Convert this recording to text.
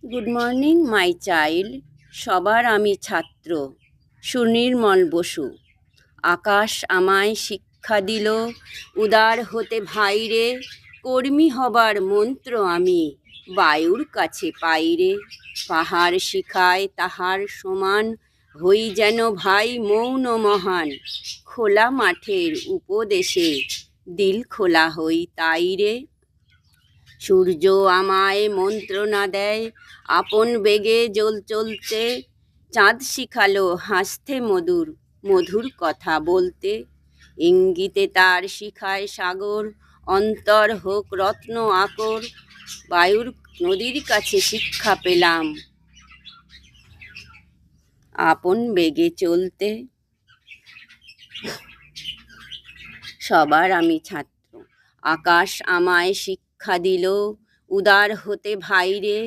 Good morning my child. সবার আমি ছাত্র, সুনির্মল বসু। আকাশ আমায় শিক্ষা দিল, উদার হতে ভাইরে। কর্মী হবার মন্ত্র আমি বায়ুর কাছে পাইরে। পাহাড় শিখায় তাহার সমান, হই যেন ভাই মৌন মহান। খোলা মাঠের উপদেশে দিল খোলা হই তাইরে। সূর্য আমায় মন্ত্রণা দেয়, আপন বেগে চলতে। চাঁদ শিখালো হাসতে মধুর মধুর কথা বলতে। ইঙ্গিতে তার শিখায় সাগর, অন্তর হোক রত্ন আকর। বায়ুর নদীর কাছে শিক্ষা পেলাম, আপন বেগে চলতে। সবার আমি ছাত্র, আকাশ আমায় শিক্ষা দিল, উদার হতে ভাইরে।